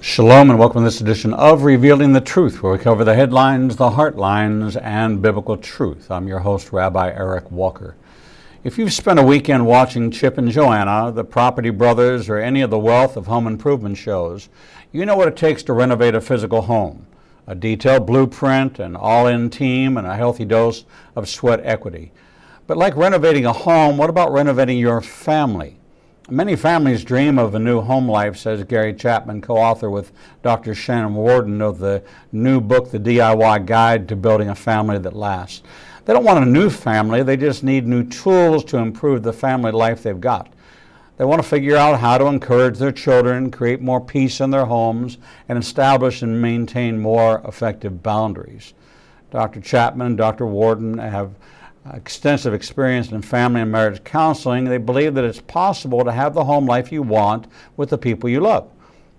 Shalom and welcome to this edition of Revealing the Truth, where we cover the headlines, the heartlines, and biblical truth. I'm your host, Rabbi Eric Walker. If you've spent a weekend watching Chip and Joanna, the Property Brothers, or any of the wealth of home improvement shows, you know what it takes to renovate a physical home. A detailed blueprint, an all-in team, and a healthy dose of sweat equity. But like renovating a home, what about renovating your family? Many families dream of a new home life, says Gary Chapman, co-author with Dr. Shannon Warden of the new book, The DIY Guide to Building a Family That Lasts. They don't want a new family, they just need new tools to improve the family life they've got. They want to figure out how to encourage their children, create more peace in their homes, and establish and maintain more effective boundaries. Dr. Chapman and Dr. Warden have extensive experience in family and marriage counseling. They believe that it's possible to have the home life you want with the people you love.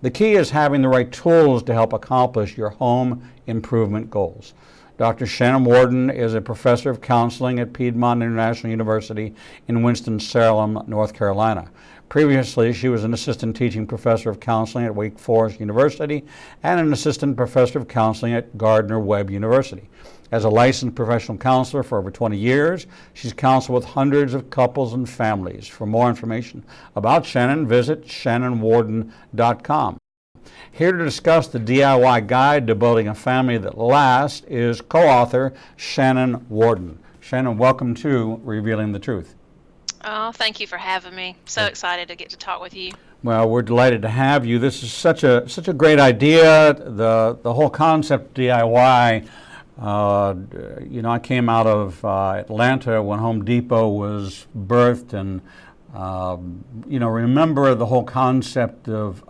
The key is having the right tools to help accomplish your home improvement goals. Dr. Shannon Warden is a professor of counseling at Piedmont International University in Winston-Salem, North Carolina. Previously, she was an assistant teaching professor of counseling at Wake Forest University and an assistant professor of counseling at Gardner-Webb University. As a licensed professional counselor for over 20 years, she's counseled with hundreds of couples and families. For more information about Shannon, visit shannonwarden.com. Here to discuss the DIY Guide to Building a Family That Lasts is co-author Shannon Warden. Shannon, welcome to Revealing the Truth. Oh, thank you for having me. So excited to get to talk with you. Well, we're delighted to have you. This is such a great idea. The whole concept of DIY. I came out of Atlanta when Home Depot was birthed, and remember the whole concept of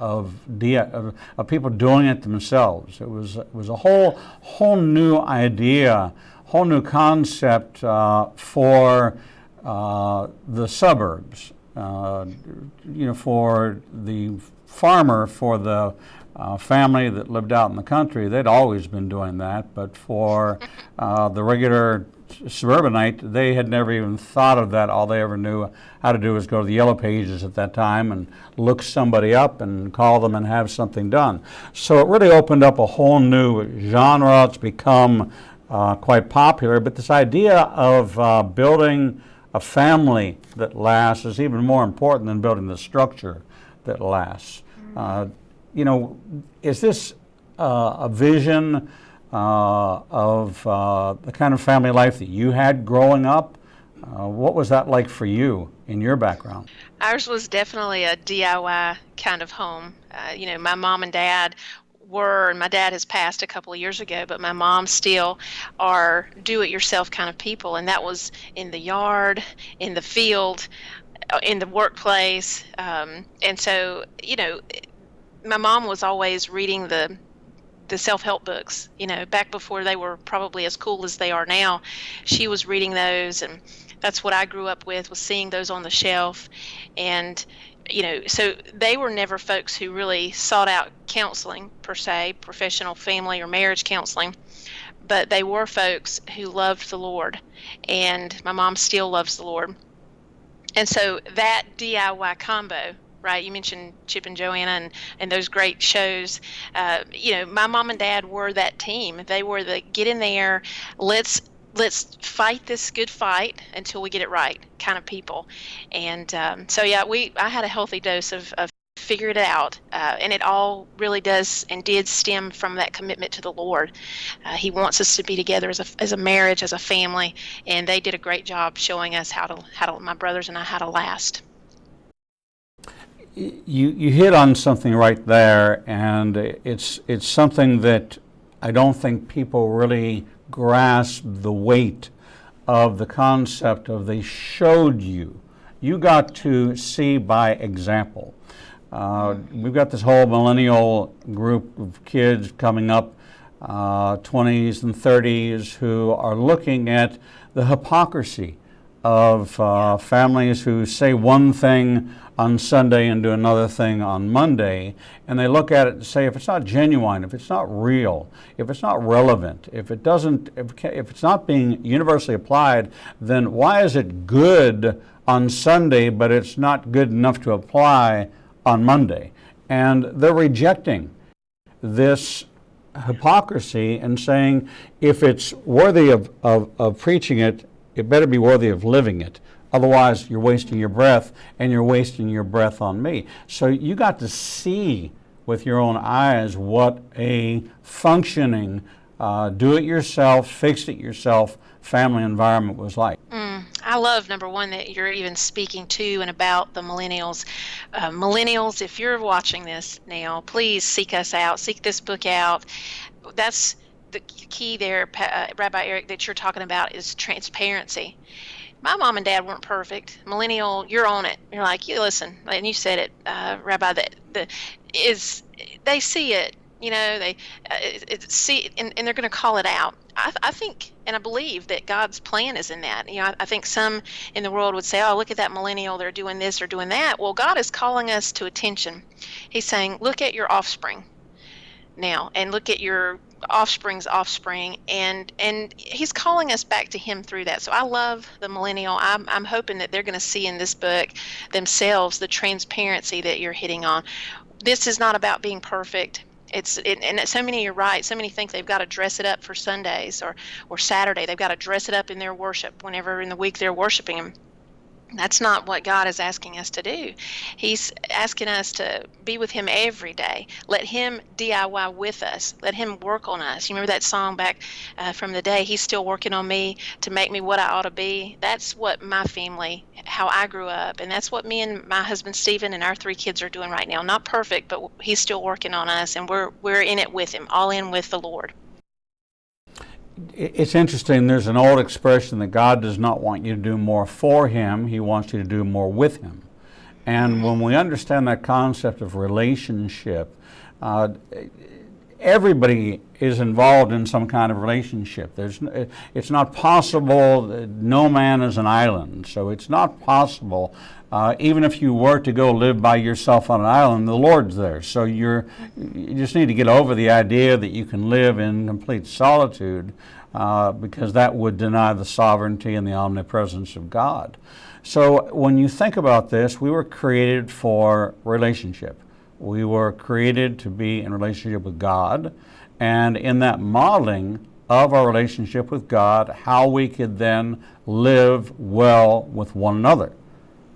people doing it themselves. It was a whole new idea, whole new concept for the suburbs. For the farmer, for the family that lived out in the country, they'd always been doing that. But for the regular suburbanite, they had never even thought of that. All they ever knew how to do was go to the Yellow Pages at that time and look somebody up and call them and have something done. So it really opened up a whole new genre. It's become quite popular. But this idea of building a family that lasts is even more important than building the structure that lasts. Is this a vision of the kind of family life that you had growing up? What was that like for you in your background? Ours was definitely a DIY kind of home. My mom and dad and my dad has passed a couple of years ago, but my mom still are do-it-yourself kind of people, and that was in the yard, in the field, in the workplace, and so, my mom was always reading the self-help books, back before they were probably as cool as they are now. She was reading those, and that's what I grew up with, was seeing those on the shelf. And so they were never folks who really sought out counseling per se, professional family or marriage counseling, but they were folks who loved the Lord, and my mom still loves the Lord. And so that DIY combo, right? You mentioned Chip and Joanna and those great shows. My mom and dad were that team. They were the get in there, let's fight this good fight until we get it right kind of people. And I had a healthy dose of figure it out, and it all really does and did stem from that commitment to the Lord. He wants us to be together as a marriage, as a family, and they did a great job showing us how to my brothers and I, how to last. You hit on something right there, and it's something that I don't think people really grasp the weight of the concept of they showed you. You got to see by example. We've got this whole millennial group of kids coming up, 20s and 30s, who are looking at the hypocrisy of families who say one thing on Sunday and do another thing on Monday, and they look at it and say, if it's not genuine, if it's not real, if it's not relevant, if it's not being universally applied, then why is it good on Sunday but it's not good enough to apply on Monday? And they're rejecting this hypocrisy and saying, if it's worthy of preaching it, it better be worthy of living it. Otherwise, you're wasting your breath, and you're wasting your breath on me. So you got to see with your own eyes what a functioning, do-it-yourself, fix-it-yourself family environment was like. I love, number one, that you're even speaking to and about the millennials. Millennials, if you're watching this now, please seek us out. Seek this book out. That's the key there, Rabbi Eric, that you're talking about, is transparency. My mom and dad weren't perfect. Millennial, you're on it. You're like, you listen, and you said it, Rabbi, that they see it. They see it, and they're going to call it out. I think, and I believe that God's plan is in that. I think some in the world would say, oh, look at that millennial, they're doing this or doing that. Well, God is calling us to attention. He's saying, look at your offspring now, and look at your offspring's offspring, and he's calling us back to him through that. So I love the millennial. I'm hoping that they're going to see in this book themselves the transparency that you're hitting on. This is not about being perfect. And so many, you're right, so many think they've got to dress it up for Sundays or Saturday. They've got to dress it up in their worship whenever in the week they're worshiping him. That's not what God is asking us to do. He's asking us to be with him every day. Let him DIY with us. Let him work on us. You remember that song back from the day, he's still working on me to make me what I ought to be? That's what my family, how I grew up, and that's what me and my husband Stephen and our 3 kids are doing right now. Not perfect, but he's still working on us, and we're in it with him, all in with the Lord. It's interesting, there's an old expression that God does not want you to do more for him, he wants you to do more with him. And when we understand that concept of relationship, everybody is involved in some kind of relationship. It's not possible, no man is an island, so it's not possible, even if you were to go live by yourself on an island, the Lord's there. So you just need to get over the idea that you can live in complete solitude, because that would deny the sovereignty and the omnipresence of God. So when you think about this, we were created for relationship. We were created to be in relationship with God, and in that modeling of our relationship with God, how we could then live well with one another.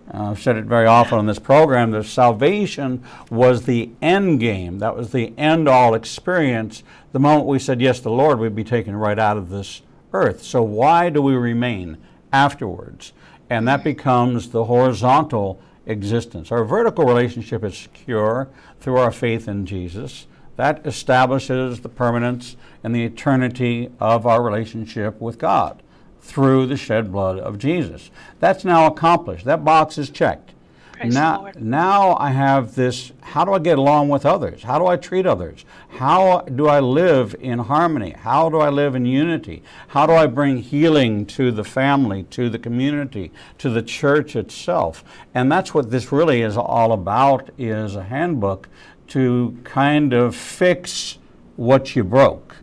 I've said it very often on this program that salvation was the end game. That was the end-all experience. The moment we said yes to the Lord, we'd be taken right out of this earth. So why do we remain afterwards? And that becomes the horizontal existence. Our vertical relationship is secure through our faith in Jesus. That establishes the permanence and the eternity of our relationship with God through the shed blood of Jesus. That's now accomplished. That box is checked. Praise the Lord. Now I have this, how do I get along with others? How do I treat others? How do I live in harmony? How do I live in unity? How do I bring healing to the family, to the community, to the church itself? And that's what this really is all about, is a handbook to kind of fix what you broke.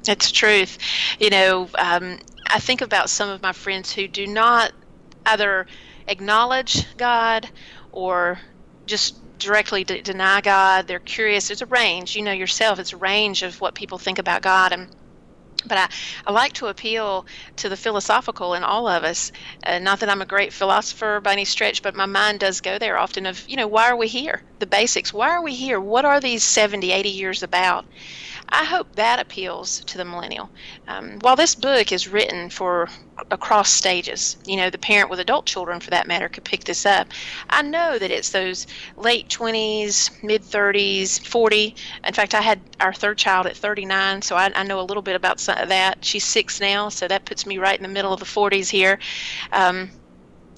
It's truth. I think about some of my friends who do not either acknowledge God or just directly deny God. They're curious. There's a range, yourself, it's a range of what people think about God. But I like to appeal to the philosophical in all of us. Not that I'm a great philosopher by any stretch, but my mind does go there often of, why are we here? The basics. Why are we here? What are these 70, 80 years about? I hope that appeals to the millennial. While this book is written for across stages, the parent with adult children, for that matter, could pick this up. I know that it's those late 20s, mid 30s, 40. In fact, I had our 3rd child at 39, so I know a little bit about some of that. She's 6 now, so that puts me right in the middle of the 40s here.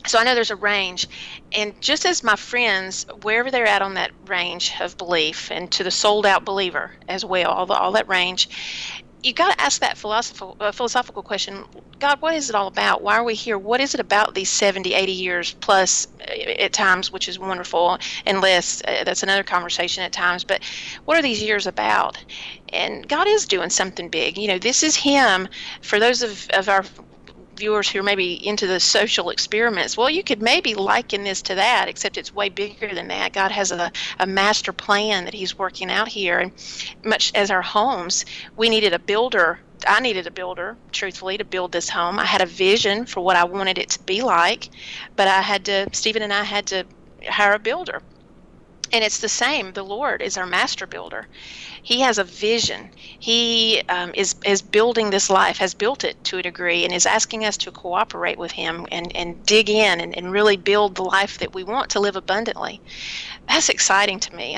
So I know there's a range, and just as my friends, wherever they're at on that range of belief, and to the sold-out believer as well, all that range, you got to ask that philosophical question, God, what is it all about? Why are we here? What is it about these 70, 80 years plus at times, which is wonderful, and less, that's another conversation at times, but what are these years about? And God is doing something big. This is Him, for those of our viewers who are maybe into the social experiments, well, you could maybe liken this to that, except it's way bigger than that. God has a master plan that he's working out here. And much as our homes, we needed a builder. I needed a builder, truthfully, to build this home. I had a vision for what I wanted it to be like, but Stephen and I had to hire a builder. And it's the same. The Lord is our master builder. He has a vision. He is building this life, has built it to a degree, and is asking us to cooperate with him and dig in and really build the life that we want to live abundantly. That's exciting to me.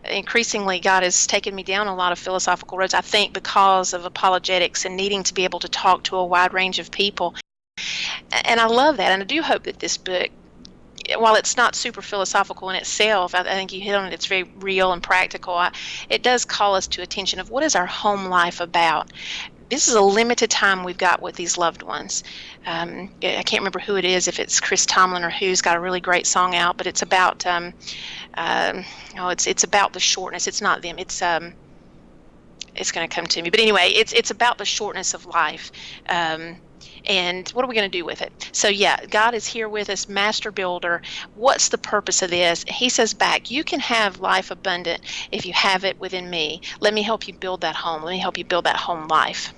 Increasingly, God has taken me down a lot of philosophical roads, I think, because of apologetics and needing to be able to talk to a wide range of people. And I love that. And I do hope that this book, while it's not super philosophical in itself, I think you hit on it, it's very real and practical. It does call us to attention of what is our home life about. This is a limited time we've got with these loved ones. I can't remember who it is, if it's Chris Tomlin or who's got a really great song out, but it's about it's about the shortness. It's not them. It's going to come to me. But anyway, it's about the shortness of life. And what are we going to do with it? So yeah, God is here with us, master builder. What's the purpose of this? He says back, you can have life abundant if you have it within me. Let me help you build that home. Let me help you build that home life.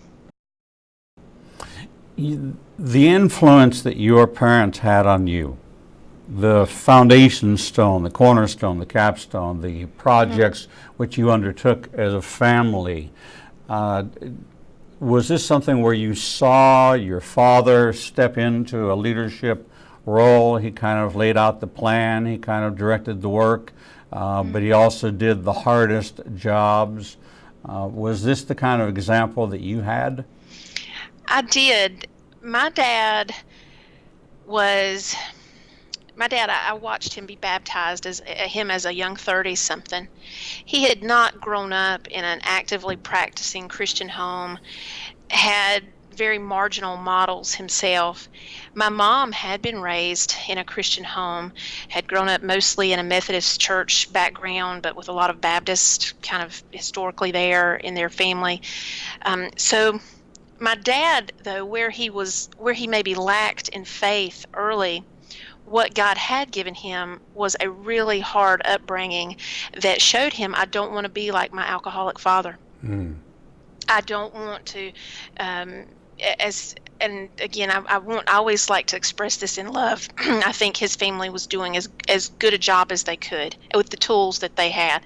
The influence that your parents had on you, the foundation stone, the cornerstone, the capstone, the projects which you undertook as a family, was this something where you saw your father step into a leadership role? He kind of laid out the plan, he kind of directed the work, but he also did the hardest jobs. Was this the kind of example that you had? I did. My dad, I watched him be baptized as a young 30-something. He had not grown up in an actively practicing Christian home, had very marginal models himself. My mom had been raised in a Christian home, had grown up mostly in a Methodist church background, but with a lot of Baptist kind of historically there in their family. So my dad, though, where he maybe lacked in faith early, what God had given him was a really hard upbringing that showed him, I don't want to be like my alcoholic father. I don't want to, and again, I always like to express this in love. I think his family was doing as good a job as they could with the tools that they had.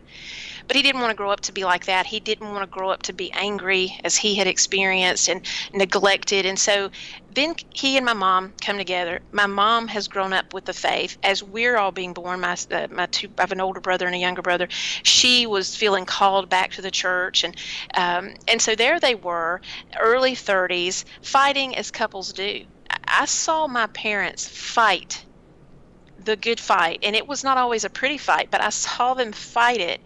But he didn't want to grow up to be like that. He didn't want to grow up to be angry as he had experienced and neglected. And so then he and my mom come together. My mom has grown up with the faith. As we're all being born, I have an older brother and a younger brother. She was feeling called back to the church. And so there they were, early 30s, fighting as couples do. I saw my parents fight the good fight. And it was not always a pretty fight, but I saw them fight it.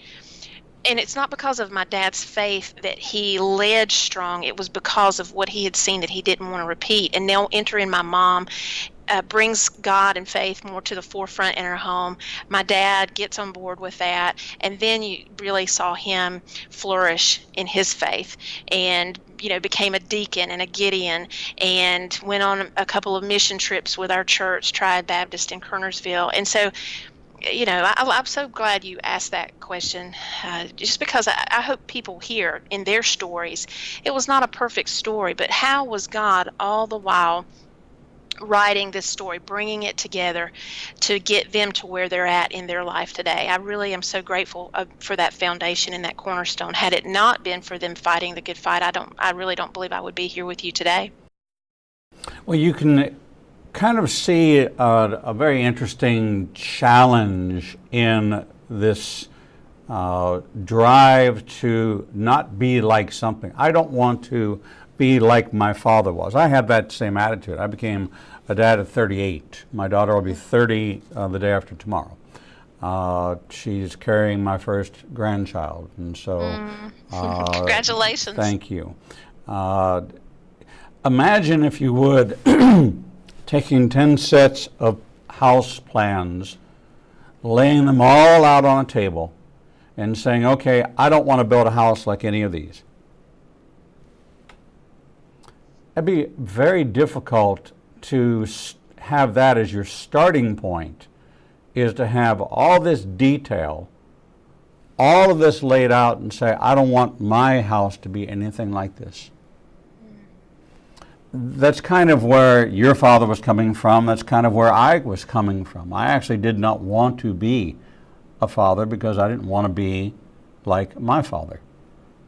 And it's not because of my dad's faith that he led strong. It was because of what he had seen that he didn't want to repeat. And now entering my mom brings God and faith more to the forefront in our home. My dad gets on board with that. And then you really saw him flourish in his faith and, became a deacon and a Gideon and went on a couple of mission trips with our church, Triad Baptist in Kernersville. And so, I'm so glad you asked that question, just because I hope people hear in their stories, it was not a perfect story, but how was God all the while writing this story, bringing it together to get them to where they're at in their life today? I really am so grateful for that foundation and that cornerstone. Had it not been for them fighting the good fight, I really don't believe I would be here with you today. Well, you can kind of see a very interesting challenge in this drive to not be like something. I don't want to be like my father was. I had that same attitude. I became a dad at 38. My daughter will be 30 the day after tomorrow. She's carrying my first grandchild, and so congratulations. Thank you. Imagine, if you would, taking 10 sets of house plans, laying them all out on a table, and saying, okay, I don't want to build a house like any of these. It'd be very difficult to have that as your starting point, is to have all this detail, all of this laid out and say, I don't want my house to be anything like this. That's kind of where your father was coming from. That's kind of where I was coming from. I actually did not want to be a father because I didn't want to be like my father.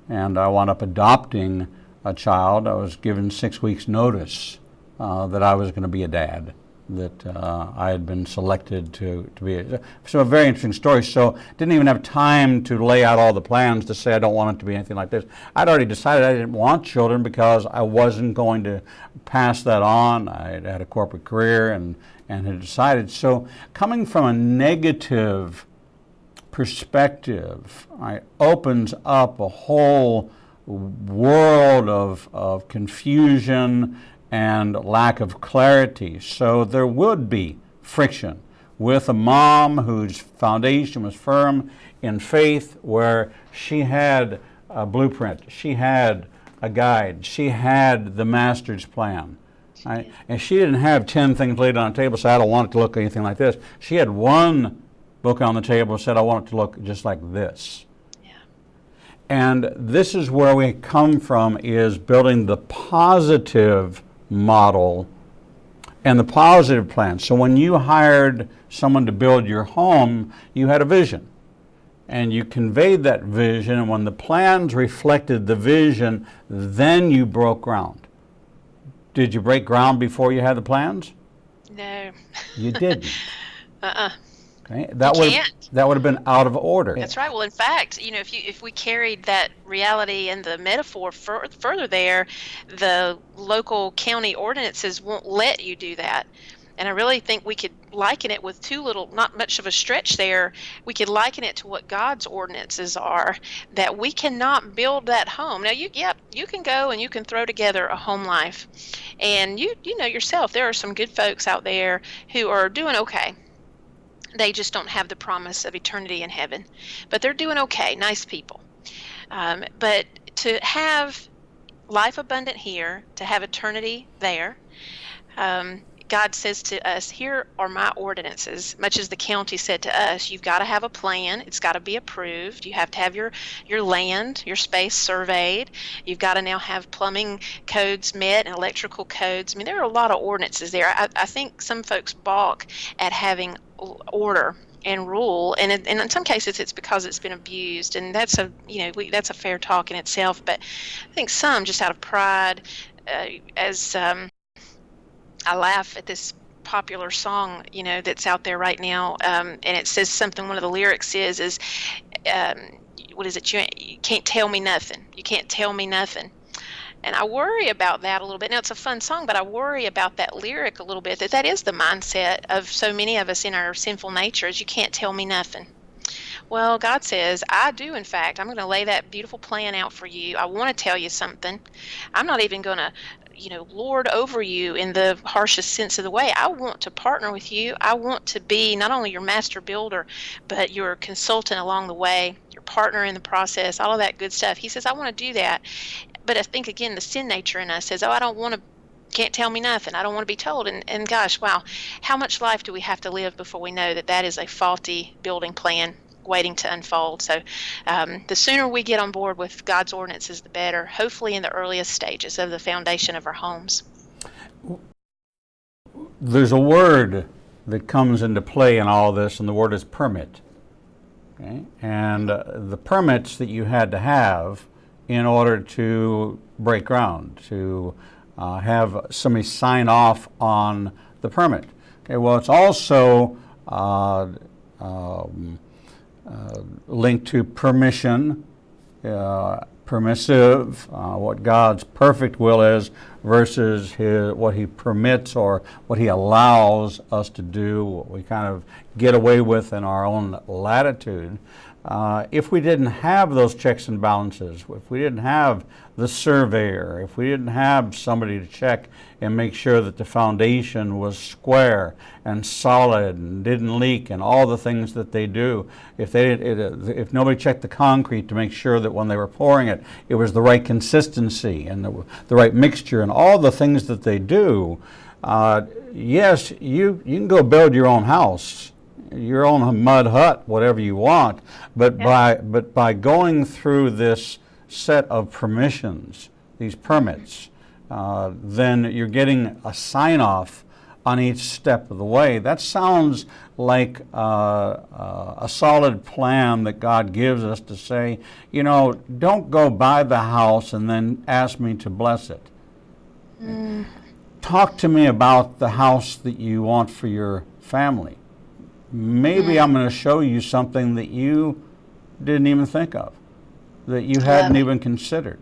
And I wound up adopting a child. I was given 6 weeks notice that I was going to be a dad, that I had been selected to be so a very interesting story. So didn't even have time to lay out all the plans to say I don't want it to be anything like this. I'd already decided I didn't want children because I wasn't going to pass that on. I had a corporate career and had decided. So coming from a negative perspective, it opens up a whole world of confusion and lack of clarity. So there would be friction with a mom whose foundation was firm in faith, where she had a blueprint, she had a guide, she had the master's plan. Right? And she didn't have 10 things laid on the table, so I don't want it to look anything like this. She had one book on the table and said, I want it to look just like this. Yeah. And this is where we come from, is building the positive model and the positive plan. So when you hired someone to build your home, you had a vision and you conveyed that vision, and when the plans reflected the vision, then you broke ground. Did you break ground before you had the plans? No. You didn't. Okay, that would have been out of order. That's right. Well, in fact, if we carried that reality and the metaphor further there, the local county ordinances won't let you do that. And I really think we could liken it with not much of a stretch there. We could liken it to what God's ordinances are, that we cannot build that home. Now, you can go and you can throw together a home life. And you know yourself, there are some good folks out there who are doing okay. They just don't have the promise of eternity in heaven. But they're doing okay, nice people. But to have life abundant here, to have eternity there, God says to us, here are my ordinances, much as the county said to us, you've got to have a plan. It's got to be approved. You have to have your land, your space surveyed. You've got to now have plumbing codes met and electrical codes. I mean, there are a lot of ordinances there. I think some folks balk at having order and rule, and in some cases it's because it's been abused, and that's a fair talk in itself. But I think some, just out of pride, I laugh at this popular song, that's out there right now, and it says something. One of the lyrics is, what is it? You can't tell me nothing. You can't tell me nothing. And I worry about that a little bit. Now, it's a fun song, but I worry about that lyric a little bit, that is the mindset of so many of us in our sinful natures. You can't tell me nothing. Well, God says, I do, in fact. I'm going to lay that beautiful plan out for you. I want to tell you something. I'm not even going to lord over you in the harshest sense of the way. I want to partner with you. I want to be not only your master builder, but your consultant along the way, your partner in the process, all of that good stuff. He says, I want to do that. But I think, again, the sin nature in us says, I don't want to, can't tell me nothing. I don't want to be told. And gosh, wow, how much life do we have to live before we know that is a faulty building plan waiting to unfold? So the sooner we get on board with God's ordinances, the better, hopefully in the earliest stages of the foundation of our homes. There's a word that comes into play in all this, and the word is permit. Okay? And the permits that you had to have in order to break ground, to have somebody sign off on the permit. Okay, well, it's also linked to permission, permissive, what God's perfect will is versus what He permits or what He allows us to do, what we kind of get away with in our own latitude. If we didn't have those checks and balances, if we didn't have the surveyor, if we didn't have somebody to check and make sure that the foundation was square and solid and didn't leak and all the things that they do, if nobody checked the concrete to make sure that when they were pouring it, it was the right consistency and the right mixture and all the things that they do, yes, you can go build your own house, your own mud hut, whatever you want, but by going through this set of permissions, these permits, then you're getting a sign-off on each step of the way. That sounds like a solid plan that God gives us to say, don't go buy the house and then ask me to bless it. Talk to me about the house that you want for your family. Maybe I'm going to show you something that you didn't even think of, that you hadn't even considered.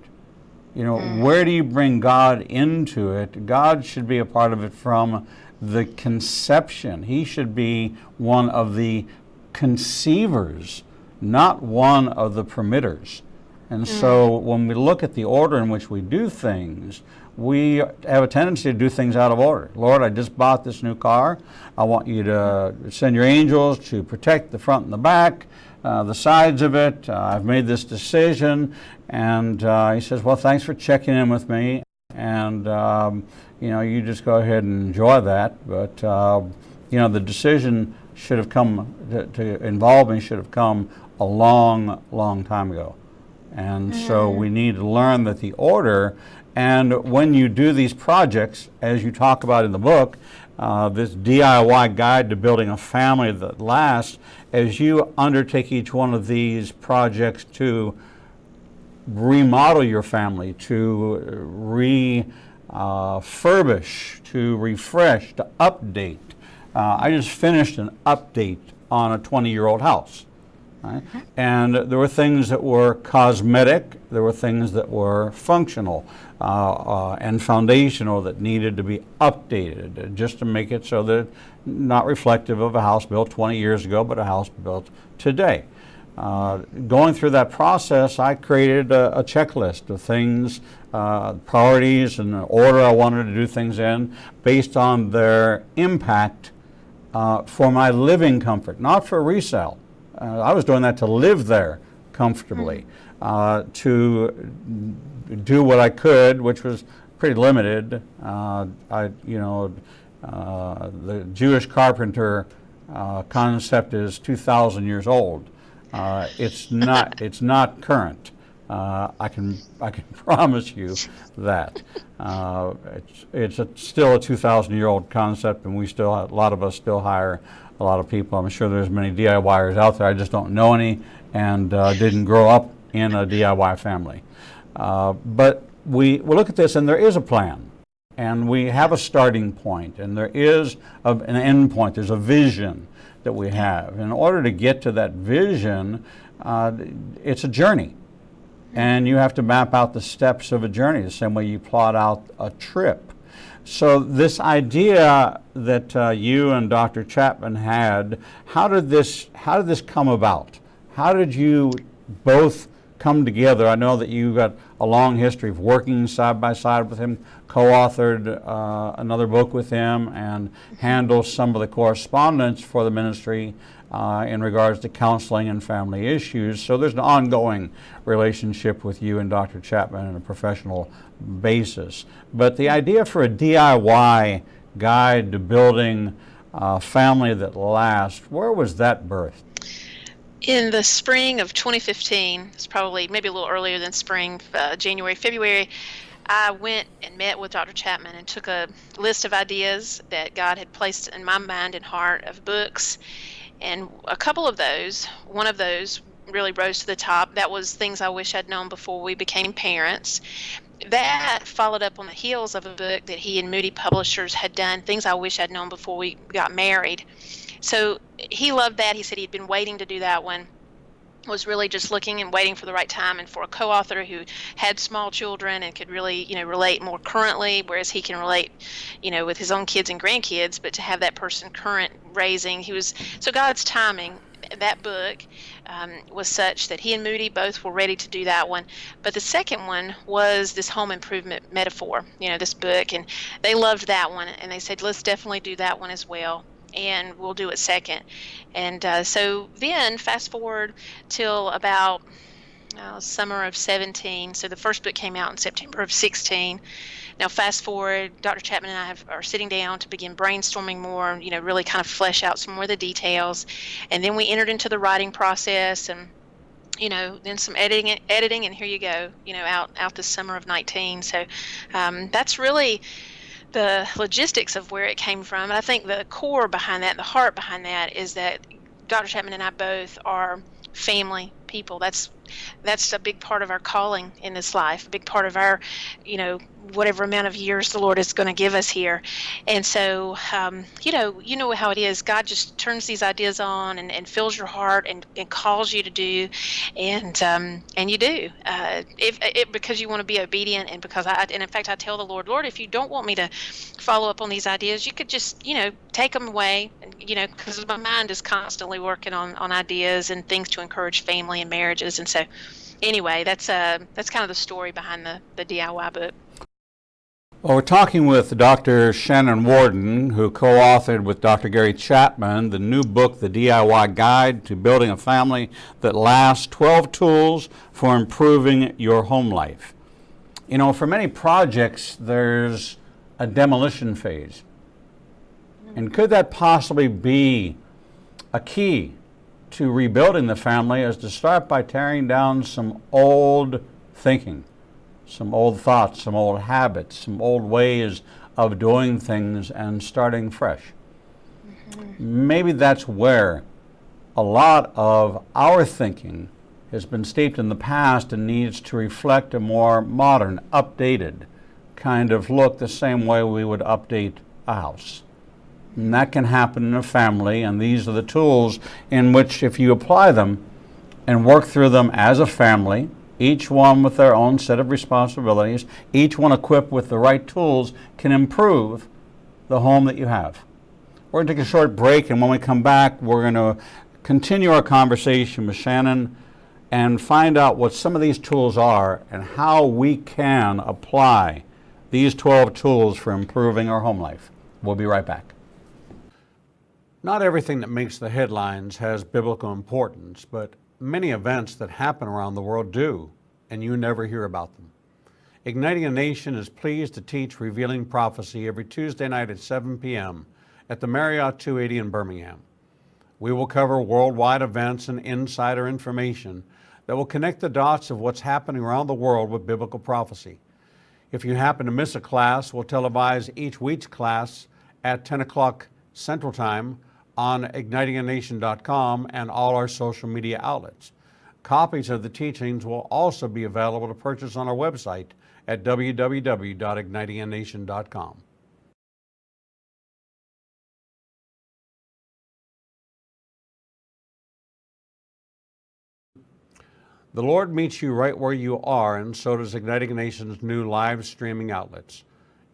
Where do you bring God into it? God should be a part of it from the conception. He should be one of the conceivers, not one of the permitters. And so when we look at the order in which we do things, we have a tendency to do things out of order. Lord, I just bought this new car. I want you to send your angels to protect the front and the back, the sides of it. I've made this decision. And he says, well, thanks for checking in with me. And, you just go ahead and enjoy that. But, the decision should have come, to involve me should have come a long, long time ago. And so we need to learn that the order, and when you do these projects, as you talk about in the book, this DIY guide to building a family that lasts, as you undertake each one of these projects to remodel your family, to refurbish, to refresh, to update. I just finished an update on a 20-year-old house. Right? And there were things that were cosmetic, there were things that were functional and foundational that needed to be updated just to make it so that not reflective of a house built 20 years ago, but a house built today. Going through that process, I created a checklist of things, priorities, and the order I wanted to do things in based on their impact for my living comfort, not for resale. I was doing that to live there comfortably, to do what I could, which was pretty limited. The Jewish carpenter concept is 2,000 years old. It's not current. I can promise you that. It's still a 2,000-year-old concept, and a lot of us still hire a lot of people. I'm sure there's many DIYers out there. I just don't know any, and didn't grow up in a DIY family. But we look at this, and there is a plan, and we have a starting point, and there is an end point. There's a vision that we have. In order to get to that vision, it's a journey. And you have to map out the steps of a journey the same way you plot out a trip. So this idea that you and Dr. Chapman had, how did this come about? How did you both come together? I know that you got a long history of working side by side with him, co-authored another book with him, and handled some of the correspondence for the ministry in regards to counseling and family issues. So there's an ongoing relationship with you and Dr. Chapman on a professional basis. But the idea for a DIY guide to building a family that lasts, where was that birthed? In the spring of 2015, it's probably maybe a little earlier than spring, January, February, I went and met with Dr. Chapman and took a list of ideas that God had placed in my mind and heart of books. And one of those really rose to the top. That was things I wish I'd known before we became parents. That followed up on the heels of a book that he and Moody Publishers had done, things I wish I'd known before we got married. So he loved that. He said he'd been waiting to do that one, was really just looking and waiting for the right time and for a co-author who had small children and could really, relate more currently, whereas he can relate, with his own kids and grandkids, but to have that person current raising, so God's timing, that book was such that he and Moody both were ready to do that one. But the second one was this home improvement metaphor, this book, and they loved that one, and they said, let's definitely do that one as well, and we'll do it second. And so then fast forward till about summer of 17. So the first book came out in September of 16. Now, fast forward, Dr. Chapman and I are sitting down to begin brainstorming more, really kind of flesh out some more of the details. And then we entered into the writing process, and then some editing, and here you go, out this summer of 19. So that's really the logistics of where it came from. And I think the core behind that, the heart behind that, is that Dr. Chapman and I both are family people. That's a big part of our calling in this life, a big part of our, whatever amount of years the Lord is going to give us here. And so, you know how it is. God just turns these ideas on and fills your heart and calls you to do, and you do, because you want to be obedient, and because and in fact I tell the Lord, if you don't want me to follow up on these ideas, you could just, take them away, and, because my mind is constantly working on ideas and things to encourage family and marriages. And so anyway, that's kind of the story behind the DIY book. Well, we're talking with Dr. Shannon Warden, who co-authored with Dr. Gary Chapman the new book, The DIY Guide to Building a Family That Lasts, 12 Tools for Improving Your Home Life. For many projects, there's a demolition phase. And could that possibly be a key to rebuilding the family, is to start by tearing down some old thinking, some old thoughts, some old habits, some old ways of doing things, and starting fresh? Maybe that's where a lot of our thinking has been steeped in the past and needs to reflect a more modern, updated kind of look, the same way we would update a house. And that can happen in a family, and these are the tools in which, if you apply them and work through them as a family, each one with their own set of responsibilities, each one equipped with the right tools, can improve the home that you have. We're going to take a short break, and when we come back, we're going to continue our conversation with Shannon and find out what some of these tools are and how we can apply these 12 tools for improving our home life. We'll be right back. Not everything that makes the headlines has biblical importance, but many events that happen around the world do, and you never hear about them. Igniting a Nation is pleased to teach Revealing Prophecy every Tuesday night at 7 p.m. at the Marriott 280 in Birmingham. We will cover worldwide events and insider information that will connect the dots of what's happening around the world with biblical prophecy. If you happen to miss a class, we'll televise each week's class at 10 o'clock Central Time on ignitinganation.com and all our social media outlets. Copies of the teachings will also be available to purchase on our website at www.ignitinganation.com. The Lord meets you right where you are, and so does Igniting a Nation's new live streaming outlets.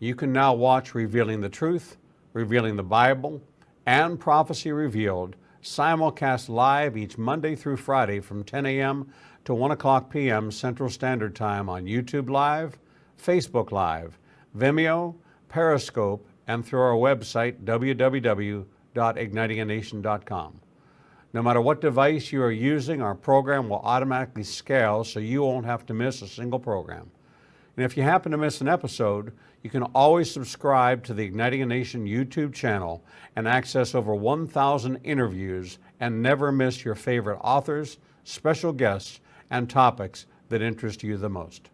You can now watch Revealing the Truth, Revealing the Bible, and Prophecy Revealed simulcast live each Monday through Friday from 10 a.m. to 1 o'clock p.m. Central Standard Time on YouTube Live, Facebook Live, Vimeo, Periscope, and through our website, www.ignitinganation.com. No matter what device you are using, our program will automatically scale so you won't have to miss a single program. And if you happen to miss an episode, you can always subscribe to the Igniting a Nation YouTube channel and access over 1,000 interviews and never miss your favorite authors, special guests, and topics that interest you the most.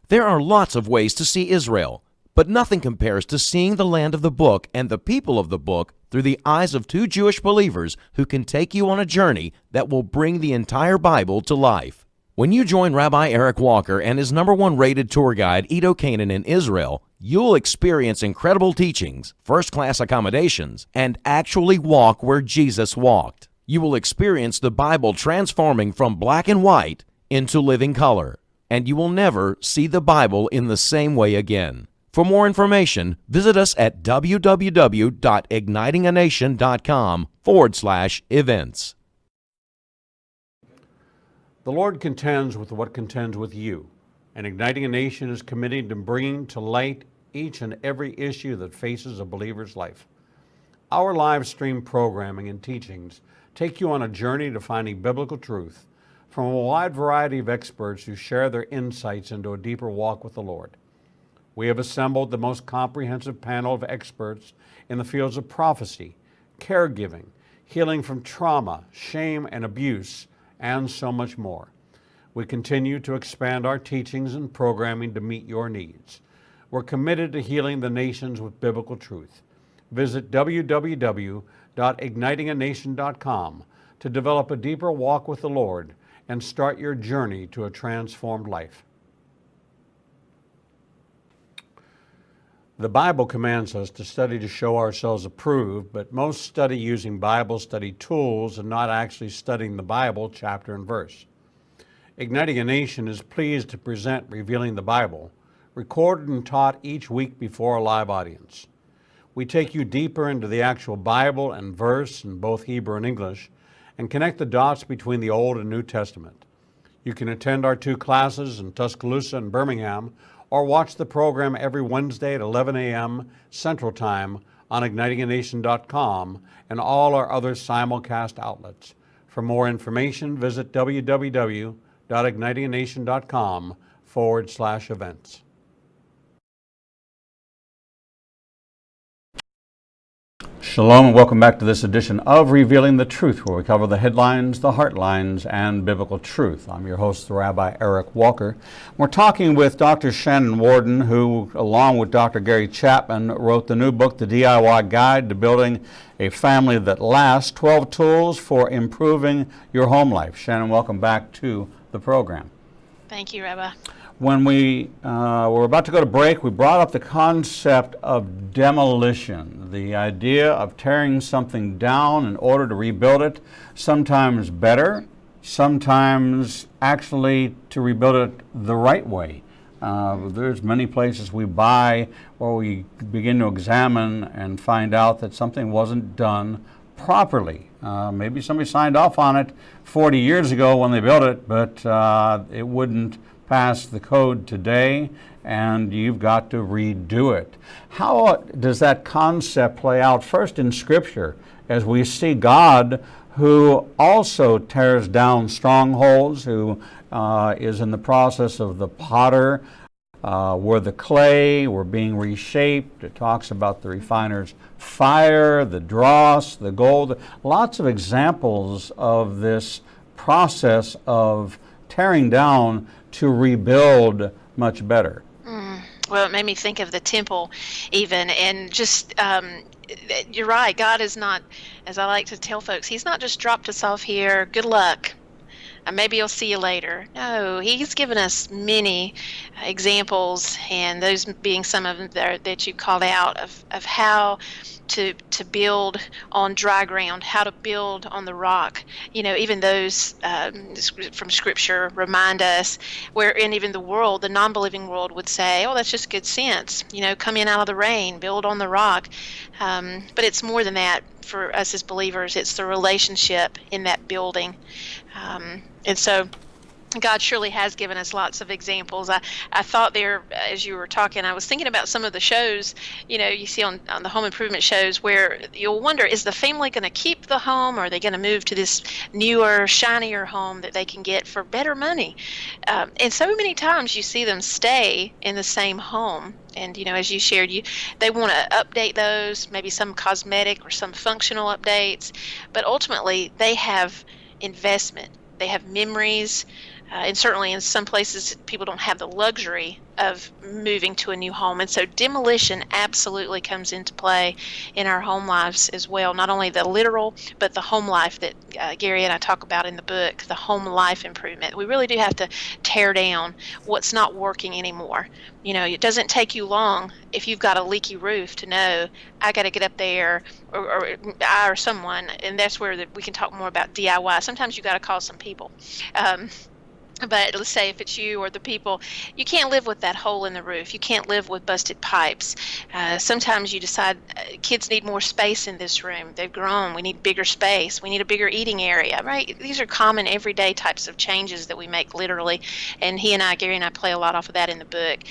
There are lots of ways to see Israel, but nothing compares to seeing the land of the book and the people of the book through the eyes of two Jewish believers who can take you on a journey that will bring the entire Bible to life. When you join Rabbi Eric Walker and his #1 rated tour guide, Edo Canaan, in Israel, you'll experience incredible teachings, first-class accommodations, and actually walk where Jesus walked. You will experience the Bible transforming from black and white into living color, and you will never see the Bible in the same way again. For more information, visit us at www.ignitinganation.com/events. The Lord contends with what contends with you, and Igniting a Nation is committed to bringing to light each and every issue that faces a believer's life. Our live stream programming and teachings take you on a journey to finding biblical truth from a wide variety of experts who share their insights into a deeper walk with the Lord. We have assembled the most comprehensive panel of experts in the fields of prophecy, caregiving, healing from trauma, shame, and abuse, and so much more. We continue to expand our teachings and programming to meet your needs. We're committed to healing the nations with biblical truth. Visit www.ignitinganation.com to develop a deeper walk with the Lord and start your journey to a transformed life. The Bible commands us to study to show ourselves approved, but most study using Bible study tools and not actually studying the Bible chapter and verse. Igniting a Nation is pleased to present Revealing the Bible, recorded and taught each week before a live audience. We take you deeper into the actual Bible and verse in both Hebrew and English and connect the dots between the Old and New Testament. You can attend our 2 classes in Tuscaloosa and Birmingham or watch the program every Wednesday at 11 a.m. Central Time on ignitinganation.com and all our other simulcast outlets. For more information, visit www.ignitinganation.com/events. Shalom and welcome back to this edition of Revealing the Truth, where we cover the headlines, the heartlines, and biblical truth. I'm your host, Rabbi Eric Walker. We're talking with Dr. Shannon Warden, who, along with Dr. Gary Chapman, wrote the new book, The DIY Guide to Building a Family That Lasts, 12 Tools for Improving Your Home Life. Shannon, welcome back to the program. Thank you, Rabbi. When we were about to go to break, we brought up the concept of demolition, the idea of tearing something down in order to rebuild it, sometimes better, sometimes actually to rebuild it the right way. There's many places we buy where we begin to examine and find out that something wasn't done properly. Maybe somebody signed off on it 40 years ago when they built it, but it wouldn't pass the code today, and you've got to redo it. How does that concept play out first in Scripture as we see God, who also tears down strongholds, who is in the process of the potter, we're the clay, we're being reshaped. It talks about the refiner's fire, the dross, the gold. Lots of examples of this process of tearing down to rebuild much better. Well, it made me think of the temple even, and just, you're right, God is not, as I like to tell folks, He's not just dropped us off here, good luck, maybe I'll see you later. No, He's given us many examples, and those being some of them that you called out, of how to build on dry ground, how to build on the rock. You know, even those from Scripture remind us, wherein even the world, the non-believing world, would say, oh, that's just good sense. You know, come in out of the rain, build on the rock. But it's more than that for us as believers. It's the relationship in that building. And so God surely has given us lots of examples. I thought there, as you were talking, I was thinking about some of the shows, you know, you see on the home improvement shows, where you'll wonder, is the family going to keep the home, or are they going to move to this newer, shinier home that they can get for better money? And so many times you see them stay in the same home. And, you know, as you shared, they want to update those, maybe some cosmetic or some functional updates, but ultimately they have investment. They have memories. And certainly in some places, people don't have the luxury of moving to a new home. And so demolition absolutely comes into play in our home lives as well. Not only the literal, but the home life that Gary and I talk about in the book, the home life improvement. We really do have to tear down what's not working anymore. You know, it doesn't take you long if you've got a leaky roof to know, I got to get up there, or I or someone, and that's where we can talk more about DIY. Sometimes you got to call some people. But let's say if it's you or the people, you can't live with that hole in the roof. You can't live with busted pipes. Sometimes you decide kids need more space in this room. They've grown. We need bigger space. We need a bigger eating area, right? These are common everyday types of changes that we make literally. And Gary and I play a lot off of that in the book,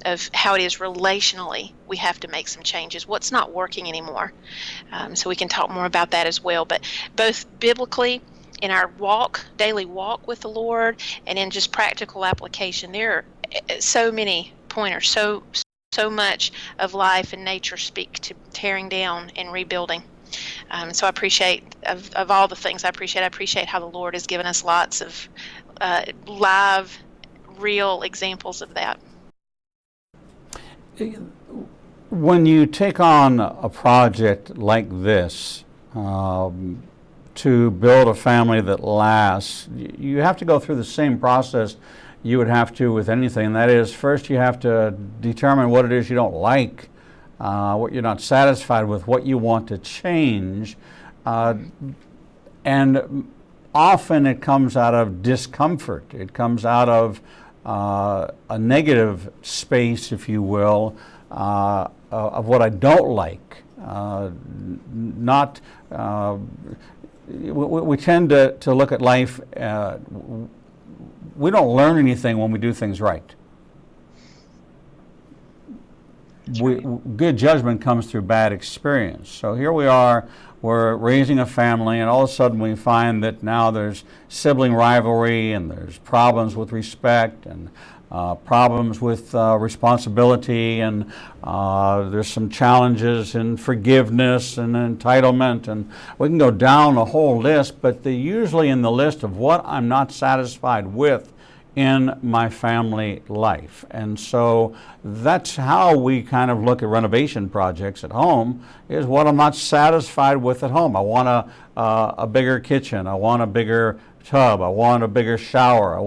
of how it is relationally we have to make some changes. What's not working anymore? So we can talk more about that as well. But both biblically, in our daily walk with the Lord, and in just practical application. There are so many pointers, so much of life and nature speak to tearing down and rebuilding. So I appreciate, of all the things I appreciate how the Lord has given us lots of live, real examples of that. When you take on a project like this, to build a family that lasts, you have to go through the same process you would have to with anything. And that is, first you have to determine what it is you don't like, what you're not satisfied with, what you want to change. And often it comes out of discomfort. It comes out of a negative space, if you will, of what I don't like. We tend to look at life, we don't learn anything when we do things right. Good judgment comes through bad experience. So here we are, we're raising a family, and all of a sudden we find that now there's sibling rivalry, and there's problems with respect, and problems with responsibility, and there's some challenges in forgiveness and entitlement, and we can go down the whole list, but they're usually in the list of what I'm not satisfied with in my family life. And so that's how we kind of look at renovation projects at home, is what I'm not satisfied with at home. I want a bigger kitchen, I want a bigger tub, I want a bigger shower, a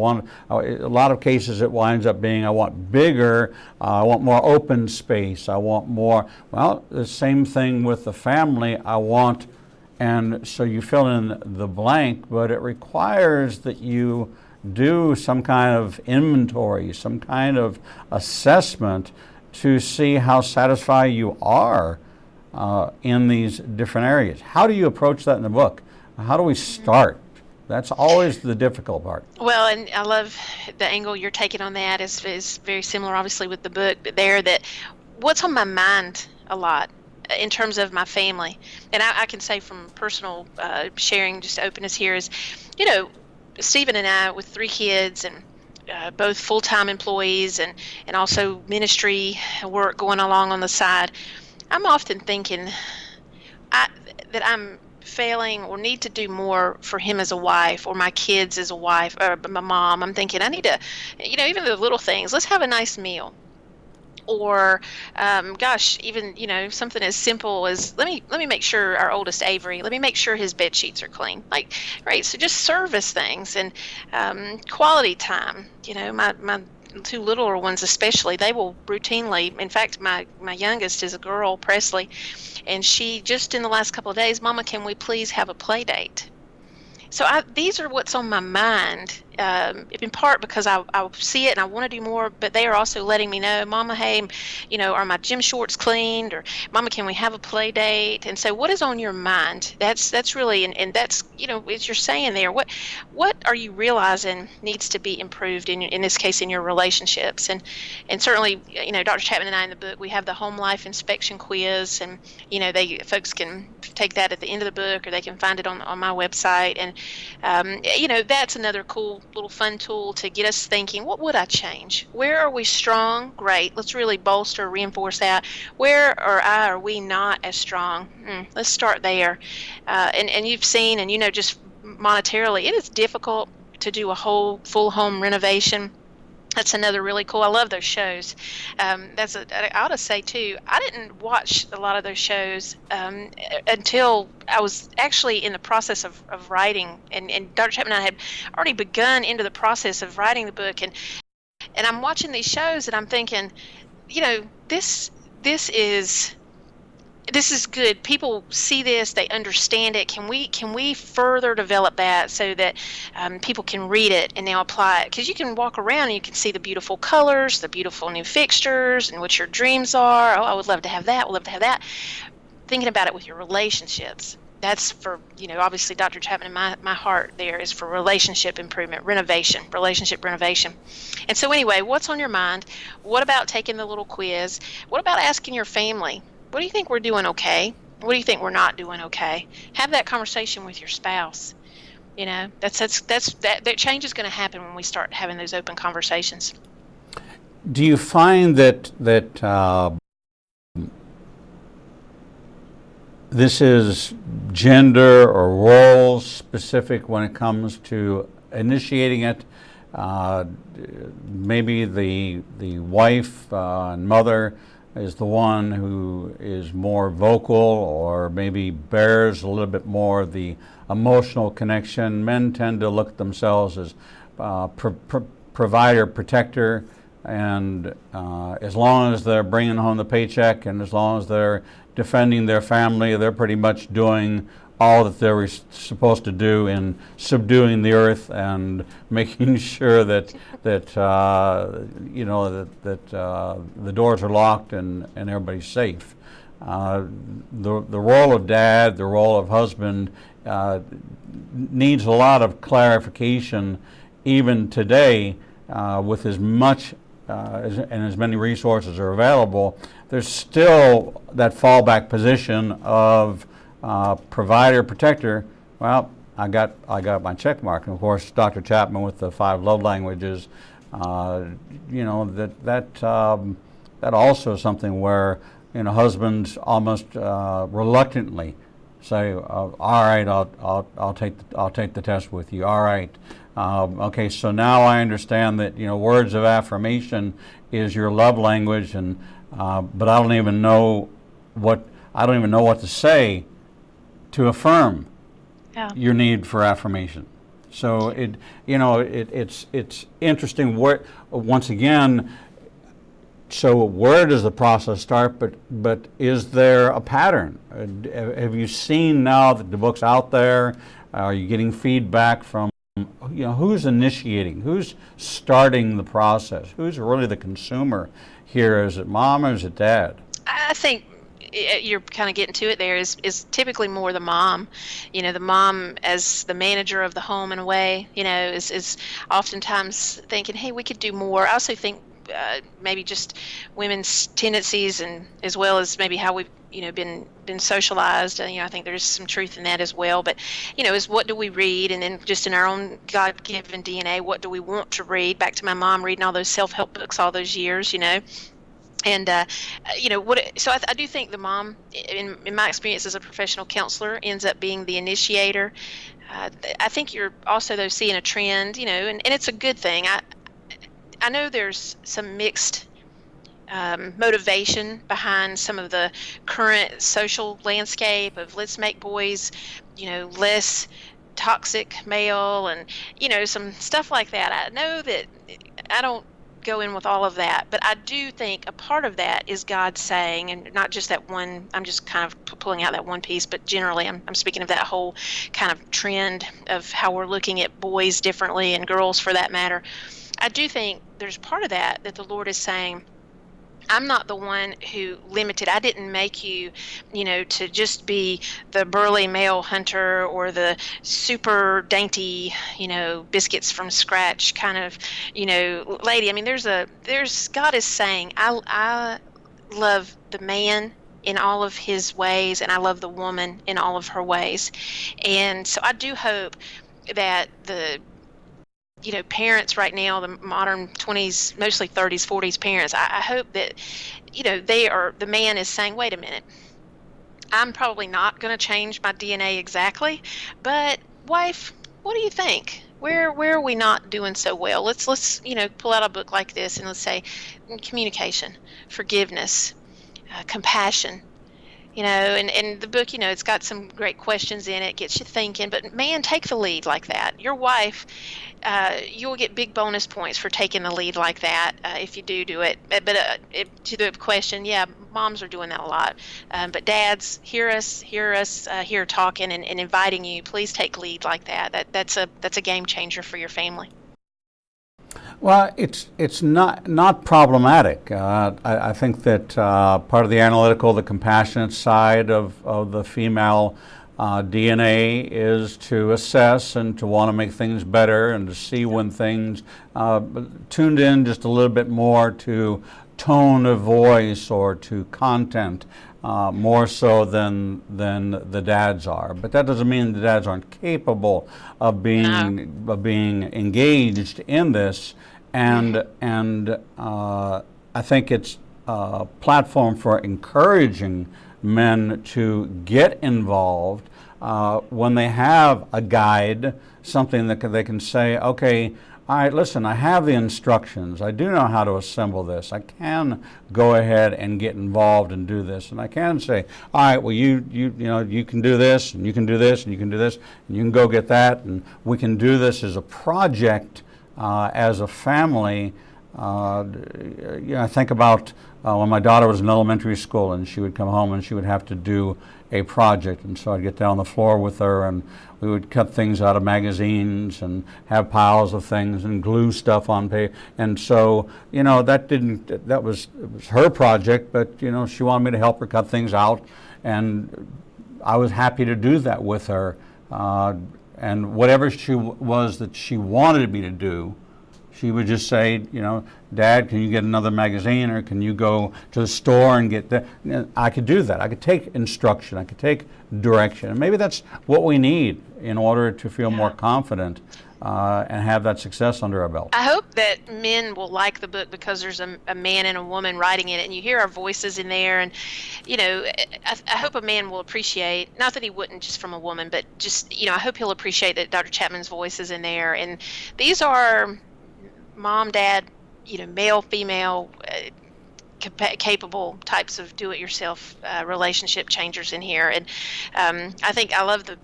lot of cases it winds up being I want bigger, I want more open space, I want more, well, the same thing with the family, I want, and so you fill in the blank, but it requires that you do some kind of inventory, some kind of assessment to see how satisfied you are in these different areas. How do you approach that in the book? How do we start? That's always the difficult part. Well, and I love the angle you're taking on that is very similar, obviously, with the book, but there, that what's on my mind a lot in terms of my family. And I can say from personal sharing, just openness here, is, Stephen and I, with 3 kids and both full-time employees and also ministry work going along on the side, I'm often thinking that I'm failing or need to do more for him as a wife, or my kids as a wife, or my mom. I'm thinking I need to, even the little things. Let's have a nice meal. Or, even, something as simple as let me make sure our oldest Avery, let me make sure his bed sheets are clean. Right. So just service things and quality time. My 2 littler ones especially, they will routinely, in fact, my youngest is a girl, Presley, and she just in the last couple of days, Mama, can we please have a play date? So these are what's on my mind, in part because I see it and I want to do more, but they are also letting me know, Mama, hey, are my gym shorts cleaned? Or Mama, can we have a play date? And so what is on your mind? That's really, and that's, as you're saying there, what are you realizing needs to be improved in this case in your relationships? And certainly, Dr. Chapman and I in the book, we have the home life inspection quiz, and, folks can take that at the end of the book, or they can find it on my website. And that's another cool little fun tool to get us thinking, what would I change? Where are we strong? Great. Let's really bolster, reinforce that. Where are we not as strong? Let's start there. And you've seen, and just monetarily, it is difficult to do a whole full home renovation. That's another really cool. I love those shows. I ought to say too, I didn't watch a lot of those shows until I was actually in the process of writing, and Dr. Chapman and I had already begun into the process of writing the book, and I'm watching these shows and I'm thinking, this is good. People see this, they understand it. Can we further develop that so that people can read it and now apply it? Because you can walk around and you can see the beautiful colors, the beautiful new fixtures, and what your dreams are. Oh, I would love to have that. Would love to have that. Thinking about it with your relationships. That's for, obviously Dr. Chapman, my heart there is for relationship improvement, relationship renovation. And so anyway, what's on your mind? What about taking the little quiz? What about asking your family? What do you think we're doing okay? What do you think we're not doing okay? Have that conversation with your spouse. That change is going to happen when we start having those open conversations. Do you find that this is gender or role specific when it comes to initiating it? Maybe the wife and mother is the one who is more vocal, or maybe bears a little bit more of the emotional connection. Men tend to look at themselves as provider, protector, and as long as they're bringing home the paycheck and as long as they're defending their family, they're pretty much doing all that they're supposed to do in subduing the earth and making sure that the doors are locked and everybody's safe. The role of dad, the role of husband, needs a lot of clarification even today. With as much and as many resources are available, there's still that fallback position of provider, protector. Well, I got my check mark, and of course, Dr. Chapman with the 5 love languages. That also is something where husbands almost reluctantly say, "All right, I'll take the test with you. All right, okay. So now I understand that words of affirmation is your love language, and but I don't even know what to say to affirm your need for affirmation." So it's interesting. Once again, so where does the process start? But is there a pattern? Have you seen now that the book's out there? Are you getting feedback from who's initiating? Who's starting the process? Who's really the consumer here? Is it mom or is it dad? I think you're kind of getting to it there is typically more the mom. The mom as the manager of the home in a way, is oftentimes thinking, hey, we could do more. I also think maybe just women's tendencies, and as well as maybe how we've been socialized. I think there's some truth in that as well. But is what do we read, and then just in our own God-given DNA, what do we want to read? Back to my mom reading all those self-help books all those years, And so I do think the mom, in my experience as a professional counselor, ends up being the initiator. I think you're also though seeing a trend, and it's a good thing. I know there's some mixed motivation behind some of the current social landscape of let's make boys, less toxic male, and some stuff like that. I know that I don't go in with all of that, but I do think a part of that is God saying, and not just that one, I'm just kind of pulling out that one piece, but generally I'm speaking of that whole kind of trend of how we're looking at boys differently, and girls for that matter. I do think there's part of that the Lord is saying, I'm not the one who limited. I didn't make you, to just be the burly male hunter or the super dainty, biscuits from scratch kind of, lady. I mean, God is saying, I love the man in all of his ways, and I love the woman in all of her ways. And so I do hope that the parents right now, the modern 20s, mostly 30s, 40s parents, I hope that, the man is saying, wait a minute, I'm probably not going to change my DNA exactly, but wife, what do you think? Where are we not doing so well? Let's pull out a book like this and let's say communication, forgiveness, compassion. And the book, it's got some great questions in it, gets you thinking, but man, take the lead like that. Your wife, you'll get big bonus points for taking the lead like that if you do it. But to the question, yeah, moms are doing that a lot. But dads, hear us here talking and inviting you, please take lead like that. That's a game changer for your family. Well, it's not problematic. I think that part of the analytical, the compassionate side of the female DNA is to assess and to want to make things better and to see when things tuned in just a little bit more to tone of voice or to content. more so than the dads are. But that doesn't mean the dads aren't capable of being engaged in this. And I think it's a platform for encouraging men to get involved when they have a guide, something that they can say, okay, all right, listen, I have the instructions. I do know how to assemble this. I can go ahead and get involved and do this. And I can say, all right, well, you can do this, and you can do this, and you can do this, and you can go get that, and we can do this as a project, as a family. I think about when my daughter was in elementary school, and she would come home and she would have to do a project, and so I'd get down on the floor with her, and we would cut things out of magazines and have piles of things and glue stuff on paper. And so, it was her project, but she wanted me to help her cut things out, and I was happy to do that with her. And whatever she was that she wanted me to do, she would just say, Dad, can you get another magazine, or can you go to the store and get that? I could do that. I could take instruction. I could take direction. And maybe that's what we need in order to feel more confident and have that success under our belt. I hope that men will like the book because there's a man and a woman writing in it, and you hear our voices in there. And, I hope a man will appreciate, not that he wouldn't just from a woman, but just, I hope he'll appreciate that Dr. Chapman's voice is in there. And these are mom, dad, male, female, capable types of do-it-yourself relationship changers in here. And I think I love the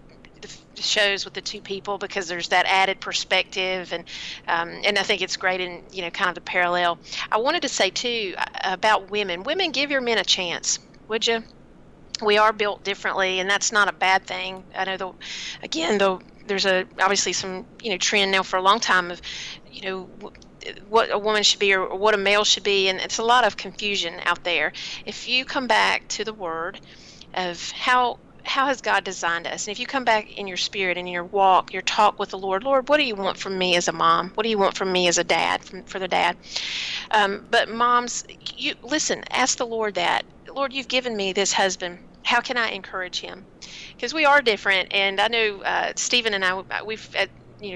shows with the two people because there's that added perspective, and I think it's great in kind of the parallel. I wanted to say too about women. Women, give your men a chance, would you? We are built differently, and that's not a bad thing. I know there's obviously some trend now for a long time of what a woman should be or what a male should be, and it's a lot of confusion out there. If you come back to the Word of how has God designed us, and if you come back in your spirit and in your walk, your talk with the Lord, what do you want from me as a mom? What do you want from me as a dad, for the dad? But moms, you listen, ask the Lord that. Lord, you've given me this husband. How can I encourage him? Because we are different, and I know Stephen and I, we've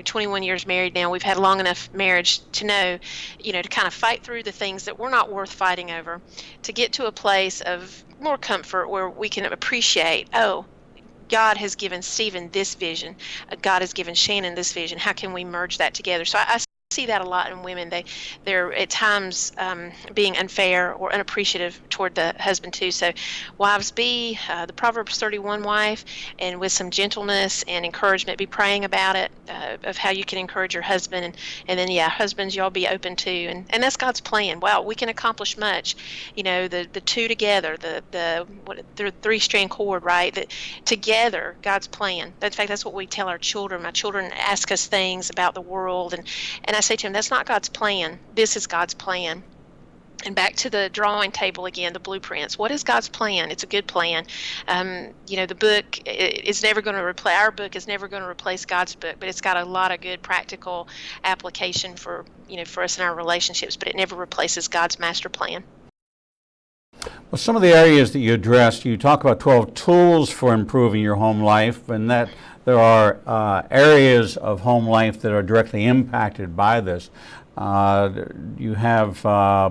21 years married now. We've had a long enough marriage to know, to kind of fight through the things that we're not worth fighting over, to get to a place of more comfort where we can appreciate, God has given Stephen this vision. God has given Shannon this vision. How can we merge that together? So I see that a lot in women. They're at times being unfair or unappreciative toward the husband too. So wives, be the Proverbs 31 wife, and with some gentleness and encouragement, be praying about it, of how you can encourage your husband. And then, husbands, y'all be open too. And that's God's plan. Wow, we can accomplish much. The two together, the three-strand cord, right? That together, God's plan. In fact, that's what we tell our children. My children ask us things about the world, and I say to them, that's not God's plan. This is God's plan. And back to the drawing table again, the blueprints. What is God's plan? It's a good plan. The book is never going to replace, our book is never going to replace God's book, but it's got a lot of good practical application for us in our relationships, but it never replaces God's master plan. Well, some of the areas that you addressed, you talk about 12 tools for improving your home life, and that there are areas of home life that are directly impacted by this. You have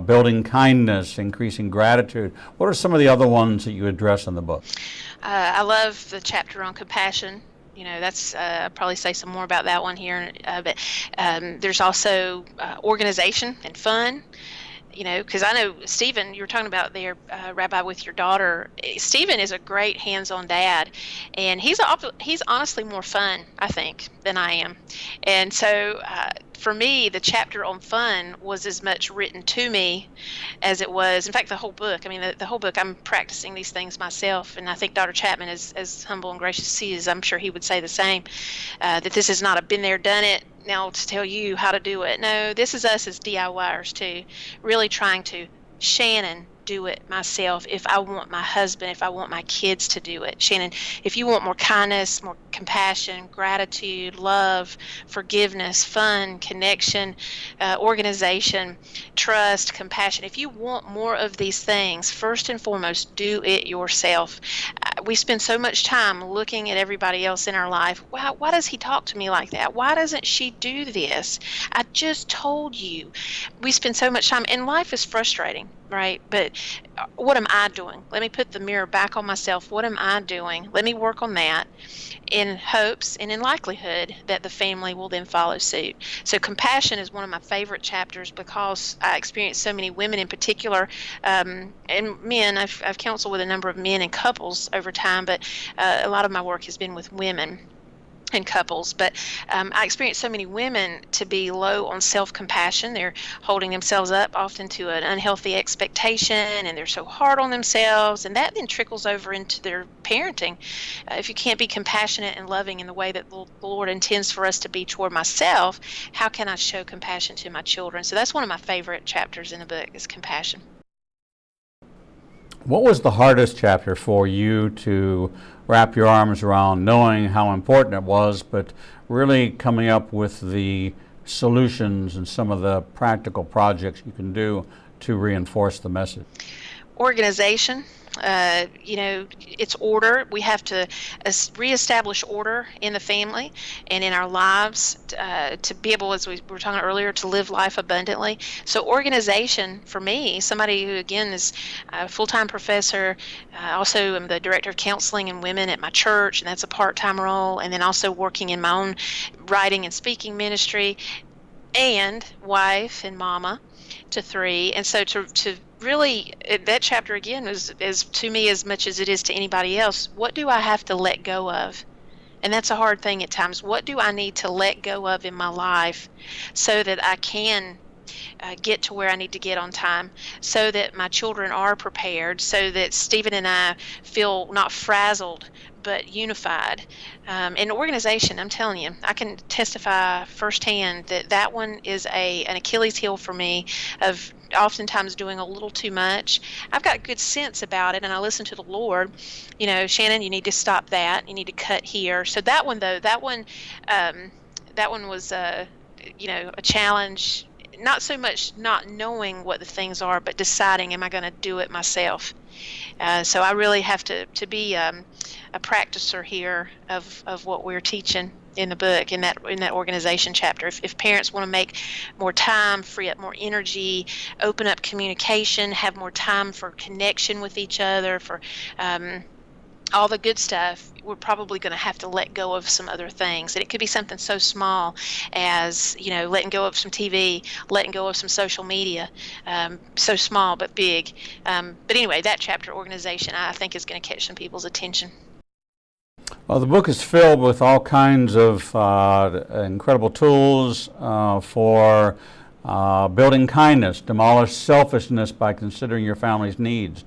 building kindness, increasing gratitude. What are some of the other ones that you address in the book? I love the chapter on compassion. That's I'll probably say some more about that one here. But there's also organization and fun. Because I know, Stephen, you were talking about there, Rabbi, with your daughter. Stephen is a great hands-on dad, and he's honestly more fun, I think, than I am. And so for me, the chapter on fun was as much written to me as it was, in fact, the whole book. I mean, the whole book, I'm practicing these things myself, and I think Dr. Chapman is as humble and gracious as he is. I'm sure he would say the same, that this is not a been there, done it, now to tell you how to do it. No, this is us as DIYers too, really trying to, Shannon, do it myself if I want my husband, if I want my kids to do it. Shannon, if you want more kindness, more compassion, gratitude, love, forgiveness, fun, connection, organization, trust, compassion. If you want more of these things, first and foremost, do it yourself. We spend so much time looking at everybody else in our life. Wow, why does he talk to me like that? Why doesn't she do this? I just told you. We spend so much time, and life is frustrating, right? But what am I doing? Let me put the mirror back on myself. What am I doing? Let me work on that, in hopes and in likelihood that the family will then follow suit. So compassion is one of my favorite chapters because I experienced so many women in particular, and men. I've counseled with a number of men and couples over time, but a lot of my work has been with women and couples. But I experienced so many women to be low on self-compassion. They're holding themselves up often to an unhealthy expectation, and they're so hard on themselves, and that then trickles over into their parenting. If you can't be compassionate and loving in the way that the Lord intends for us to be toward myself, how can I show compassion to my children? So that's one of my favorite chapters in the book, is compassion. What was the hardest chapter for you to wrap your arms around, knowing how important it was, but really coming up with the solutions and some of the practical projects you can do to reinforce the message? Organization. It's order. We have to reestablish order in the family and in our lives to be able, as we were talking earlier, to live life abundantly. So organization, for me, somebody who, again, is a full-time professor, also am the director of counseling and women at my church, and that's a part-time role, and then also working in my own writing and speaking ministry, and wife and mama to 3. And so to really, that chapter again is to me as much as it is to anybody else. What do I have to let go of? And that's a hard thing at times. What do I need to let go of in my life so that I can get to where I need to get on time, so that my children are prepared, so that Stephen and I feel not frazzled but unified. In organization, I'm telling you, I can testify firsthand that that one is an Achilles heel for me, of oftentimes doing a little too much. I've got good sense about it, and I listen to the Lord. Shannon, you need to stop that. You need to cut here. So that one, though, that one was a challenge. Not so much not knowing what the things are, but deciding, am I going to do it myself? So I really have to be a practicer here of what we're teaching in the book, in that organization chapter. If parents want to make more time, free up more energy, open up communication, have more time for connection with each other, for all the good stuff, we're probably going to have to let go of some other things. And it could be something so small as, letting go of some TV, letting go of some social media. So small but big. But anyway, that chapter, organization, I think is going to catch some people's attention. Well, the book is filled with all kinds of incredible tools for building kindness, demolish selfishness by considering your family's needs,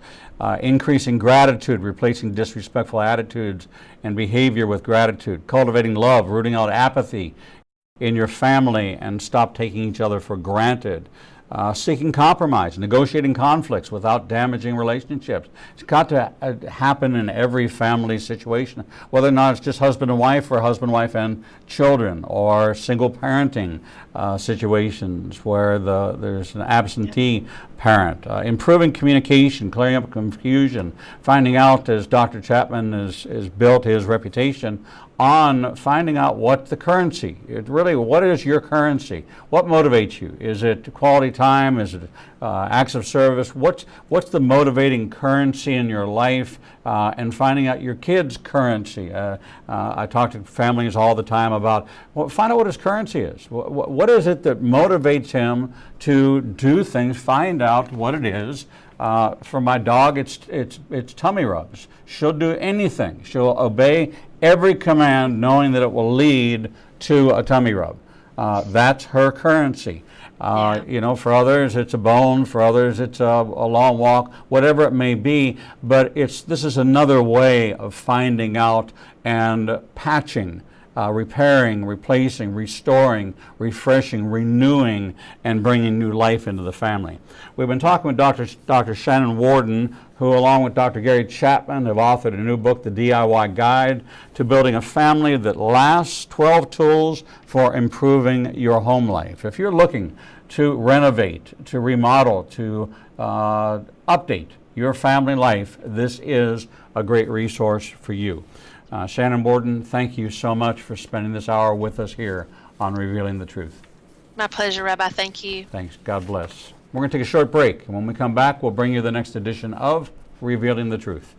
increasing gratitude, replacing disrespectful attitudes and behavior with gratitude, cultivating love, rooting out apathy in your family and stop taking each other for granted, seeking compromise, negotiating conflicts without damaging relationships. It's got to happen in every family situation, whether or not it's just husband and wife, or husband, wife, and children, or single parenting situations where there's an absentee parent. Improving communication, clearing up confusion, finding out, as Dr. Chapman has built his reputation on finding out what the currency, what is your currency? What motivates you? Is it quality time? Is it acts of service? What's the motivating currency in your life? And finding out your kid's currency. I talk to families all the time about, find out what his currency is. What is it that motivates him to do things? Find out what it is. For my dog, it's tummy rubs. She'll do anything. She'll obey every command, knowing that it will lead to a tummy rub. That's her currency. For others it's a bone, for others it's a long walk, whatever it may be. But this is another way of finding out and patching repairing, replacing, restoring, refreshing, renewing, and bringing new life into the family. We've been talking with Dr. Shannon Warden, who along with Dr. Gary Chapman have authored a new book, The DIY Guide to Building a Family That Lasts, 12 Tools for Improving Your Home Life. If you're looking to renovate, to remodel, to update your family life, this is a great resource for you. Shannon Warden, thank you so much for spending this hour with us here on Revealing the Truth. My pleasure, Rabbi. Thank you. Thanks. God bless. We're going to take a short break, and when we come back, we'll bring you the next edition of Revealing the Truth.